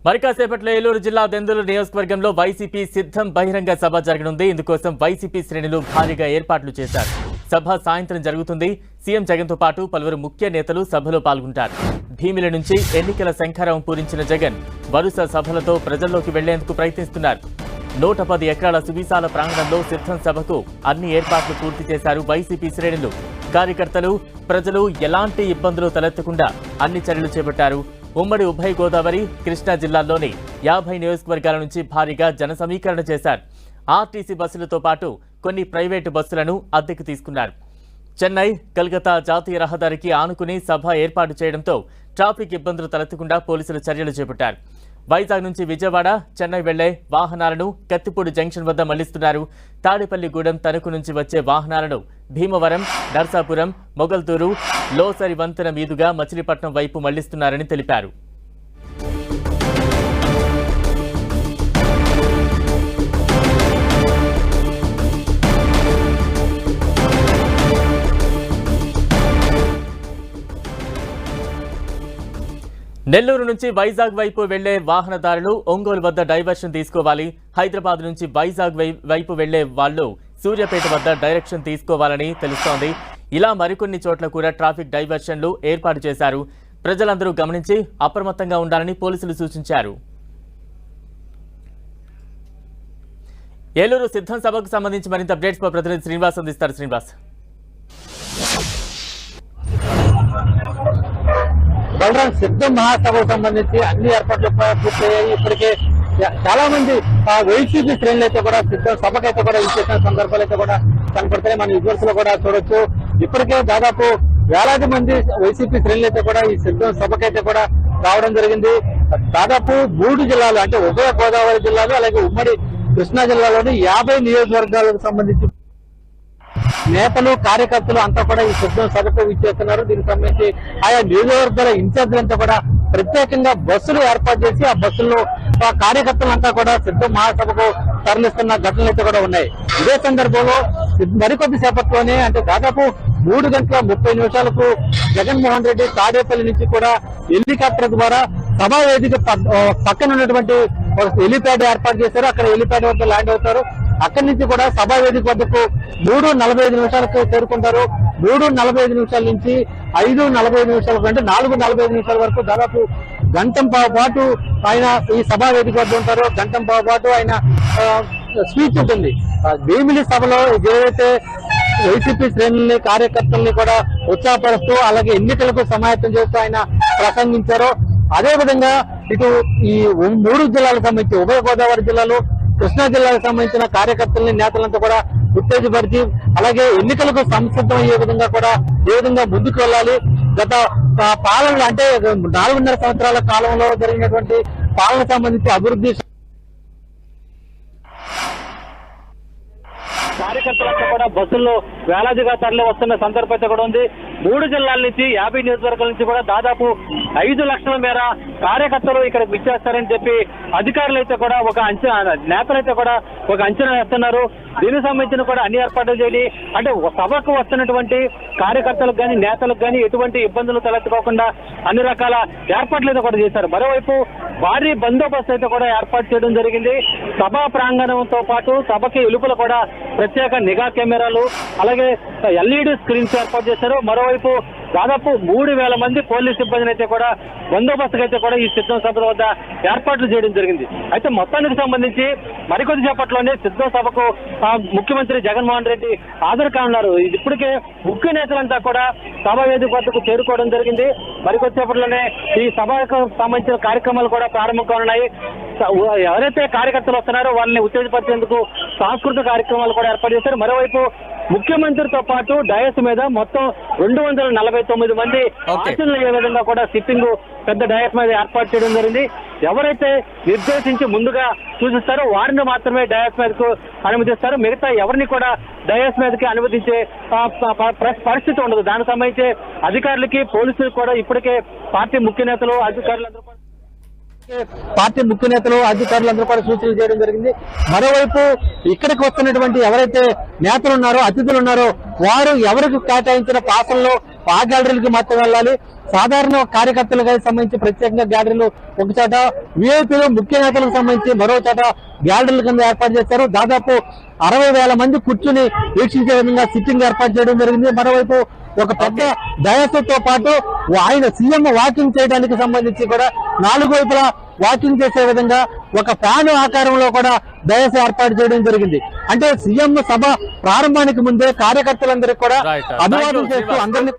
మరి కాసేపట్లో ఏలూరు జిల్లా దెందులూరు నియోజకవర్గంలో వైసీపీ సిద్ధం బహిరంగ సభ జరగనుంది. ఇందుకోసం వైసీపీ శ్రేణులు భారీగా ఏర్పాట్లు చేశారు. సభ సాయంత్రం జరుగుతుంది. సీఎం జగన్తో పాటు పలువురు ముఖ్య నేతలు సభలో పాల్గొంటారు. భీమిల నుంచి ఎన్నికల శంఖారావం పూరించిన జగన్ వరుస సభలతో ప్రజల్లోకి వెళ్లేందుకు ప్రయత్నిస్తున్నారు. 110 ఎకరాల సువిశాల ప్రాంగణంలో సిద్ధం సభకు అన్ని ఏర్పాట్లు పూర్తి చేశారు వైసీపీ శ్రేణులు. కార్యకర్తలు, ప్రజలు ఎలాంటి ఇబ్బందులు తలెత్తకుండా అన్ని చర్యలు చేపట్టారు. ఉమ్మడి ఉభయ గోదావరి, కృష్ణా జిల్లాల్లోని 50 నియోజకవర్గాల నుంచి భారీగా జన సమీకరణ చేశారు. ఆర్టీసీ బస్సులతో పాటు కొన్ని ప్రైవేటు బస్సులను అద్దెకు తీసుకున్నారు. చెన్నై, కలకత్తా జాతీయ రహదారికి ఆనుకుని సభ ఏర్పాటు చేయడంతో ట్రాఫిక్ ఇబ్బందులు తలెత్తకుండా పోలీసులు చర్యలు చేపట్టారు. వైజాగ్ నుంచి విజయవాడ, చెన్నై వెళ్లే వాహనాలను కత్తిపూడి జంక్షన్ వద్ద మళ్లిస్తున్నారు. తాడేపల్లిగూడెం తణుకు నుంచి వచ్చే వాహనాలను భీమవరం, నర్సాపురం, మొగల్తూరు, లోసరి వంతెన మీదుగా మచిలీపట్నం వైపు మళ్లిస్తున్నారని తెలిపారు. నెల్లూరు నుంచి వైజాగ్ వైపు వెళ్లే వాహనదారులు ఒంగోలు వద్ద డైవర్షన్ తీసుకోవాలి. హైదరాబాద్ నుంచి వైజాగ్ వైపు వెళ్లే వాళ్లు సూర్యాపేట వద్ద డైరెక్షన్ తీసుకోవాలని తెలుస్తోంది. ఇలా మరికొన్ని చోట్ల కూడా ట్రాఫిక్ డైవర్షన్లు ఏర్పాటు చేశారు. ప్రజలందరూ గమనించి అప్రమత్తంగా ఉండాలని పోలీసులు సూచించారు. ఏలూరు సిద్ధం సభకు సంబంధించి మరింత అప్డేట్స్ మా ప్రతినిధి శ్రీనివాస్ అందిస్తారు. శ్రీనివాస్, సిద్ధం మహాసభకు సంబంధించి అన్ని ఏర్పాట్లు పూర్తయ్యాయి. ఇప్పటికే చాలా మంది వైసీపీ శ్రేణులు అయితే కూడా సిద్ధం సభకైతే కూడా ఇచ్చేసిన సందర్భాలు అయితే కూడా కనపడతాయి. మన విజువల్స్ లో కూడా చూడొచ్చు. ఇప్పటికే దాదాపు వేలాది మంది వైసీపీ శ్రేణులు అయితే కూడా ఈ సిద్ధం సభకైతే కూడా రావడం జరిగింది. దాదాపు 3 జిల్లాలు అంటే ఉభయ గోదావరి జిల్లాలు అలాగే ఉమ్మడి కృష్ణా జిల్లాలోని 50 నియోజకవర్గాలకు సంబంధించి నేతలు, కార్యకర్తలు అంతా కూడా ఈ సిద్ధం సభకు విచ్చేస్తున్నారు. దీనికి సంబంధించి ఆయా నియోజకవర్గాల ఇన్ఛార్జీలంతా కూడా ప్రత్యేకంగా బస్సులు ఏర్పాటు చేసి ఆ బస్సుల్లో కార్యకర్తలంతా కూడా సిద్ధం మహాసభకు తరలిస్తున్న ఘటనలు అయితే కూడా ఉన్నాయి. ఇదే సందర్భంలో మరికొద్ది సేపట్లోనే అంటే దాదాపు 3:30 జగన్మోహన్ రెడ్డి తాడేపల్లి నుంచి కూడా హెలికాప్టర్ ద్వారా సభా వేదిక పక్కన ఉన్నటువంటి హెలిప్యాడ్ ఏర్పాటు చేశారు. అక్కడ హెలిప్యాడ్ వద్ద ల్యాండ్ అవుతారు. అక్కడి నుంచి కూడా సభా వేదిక వద్దకు 3:45 చేరుకుంటారు. 3:45 నుంచి 5:45 అంటే 4:45 వరకు దాదాపు గంటంపావు పాటు ఆయన ఈ సభా వేదిక వద్ద ఉంటారు. గంటంపావు పాటు ఆయన స్పీచ్ ఉంటుంది. భీమిలి సభలో ఏదైతే వైసీపీ శ్రేణుల్ని, కార్యకర్తల్ని కూడా ఉత్సాహపరుస్తూ అలాగే ఎన్నికలకు సమాయత్తం చేస్తూ ఆయన ప్రసంగించారో అదేవిధంగా ఇటు ఈ 3 జిల్లాలకు సంబంధించి ఉభయ గోదావరి జిల్లాలో, కృష్ణా జిల్లాకు సంబంధించిన కార్యకర్తల్ని, నేతలంతా కూడా ఉత్తేజపరిచి అలాగే ఎన్నికలకు సంసిద్ధం అయ్యే విధంగా కూడా ఏ విధంగా ముందుకు వెళ్ళాలి, గత పాలనలు అంటే 4.5 సంవత్సరాల కాలంలో జరిగినటువంటి పాలన సంబంధించి అభివృద్ధి కార్యకర్తలంతా కూడా బస్సుల్లో వేలాదిగా తరలి వస్తున్న సందర్భం అయితే కూడా ఉంది. 3 జిల్లాల నుంచి 50 నియోజకవర్గాల నుంచి కూడా దాదాపు 5 లక్షల మేర కార్యకర్తలు ఇక్కడ విచ్చేస్తారని చెప్పి అధికారులు అయితే కూడా నేతలైతే కూడా ఒక అంచనా వేస్తున్నారు. దీనికి సంబంధించిన కూడా అన్ని ఏర్పాట్లు చేయాలి. అంటే సభకు వస్తున్నటువంటి కార్యకర్తలకు కానీ నేతలకు కానీ ఎటువంటి ఇబ్బందులు తలెత్తుకోకుండా అన్ని రకాల ఏర్పాట్లు అయితే కూడా చేశారు. మరోవైపు భారీ బందోబస్తు అయితే కూడా ఏర్పాటు చేయడం జరిగింది. సభా ప్రాంగణంతో పాటు సభకి ఎలుపులు కూడా ప్రత్యేక నిఘా కెమెరాలు అలాగే LED స్క్రీన్స్ ఏర్పాటు చేశారు. మరోవైపు దాదాపు 3,000 మంది పోలీస్ సిబ్బందిని అయితే కూడా బందోబస్తుకు అయితే కూడా ఈ సిద్ధం సభ వద్ద ఏర్పాట్లు చేయడం జరిగింది. అయితే మొత్తానికి సంబంధించి మరికొద్ది సేపట్లోనే సిద్ధం సభకు ముఖ్యమంత్రి జగన్మోహన్ రెడ్డి హాజరు కానున్నారు. ఇప్పటికే ముఖ్య నేతలంతా కూడా సభా వేదిక వద్దకు చేరుకోవడం జరిగింది. మరికొద్ది సేపట్లోనే ఈ సభకు సంబంధించిన కార్యక్రమాలు కూడా ప్రారంభం కానున్నాయి. ఎవరైతే కార్యకర్తలు వస్తున్నారో వాళ్ళని ఉత్తేజపరిచేందుకు సాంస్కృతిక కార్యక్రమాలు కూడా ఏర్పాటు చేశారు. మరోవైపు ముఖ్యమంత్రితో పాటు డయస్ మీద మొత్తం 249 మంది ఆశలు అయ్యే విధంగా కూడా సిట్టింగ్ పెద్ద డయస్ మీద ఏర్పాటు చేయడం జరిగింది. ఎవరైతే నిర్దేశించి ముందుగా సూచిస్తారో వారిని మాత్రమే డయస్ మీదకు అనుమతిస్తారు. మిగతా ఎవరిని కూడా డయస్ మీదకి అనుమతించే పరిస్థితి ఉండదు. దానికి సంబంధించి అధికారులకి, పోలీసులకు కూడా ఇప్పటికే పార్టీ ముఖ్య నేతలు, అధికారులందరూ కూడా సూచనలు చేయడం జరిగింది. మరోవైపు ఇక్కడికి వస్తున్నటువంటి ఎవరైతే నేతలు ఉన్నారో, అతిథులు ఉన్నారో వారు ఎవరికి కేటాయించిన పాసంలో ఆ గ్యాలరీలకు మాత్రం వెళ్ళాలి. సాధారణ కార్యకర్తలకు సంబంధించి ప్రత్యేకంగా గ్యాలరీలు ఒక చోట, విఐపీలు ముఖ్య నేతలకు సంబంధించి మరో చోట గ్యాలరీల కింద ఏర్పాటు చేశారు. దాదాపు 60,000 మంది కూర్చుని వీక్షించే విధంగా సిట్టింగ్ ఏర్పాటు చేయడం జరిగింది. మరోవైపు ఒక పెద్ద డయాస్తో పాటు ఆయన సీఎం వాకింగ్ చేయడానికి సంబంధించి కూడా 4 వైపులా వాకింగ్ చేసే విధంగా ఒక ఫ్యాన్ ఆకారంలో కూడా డయాస్ ఏర్పాటు చేయడం జరిగింది. అంటే సీఎం సభ ప్రారంభానికి ముందే కార్యకర్తలందరికీ కూడా Right. అభివాదం చేస్తూ అందరినీ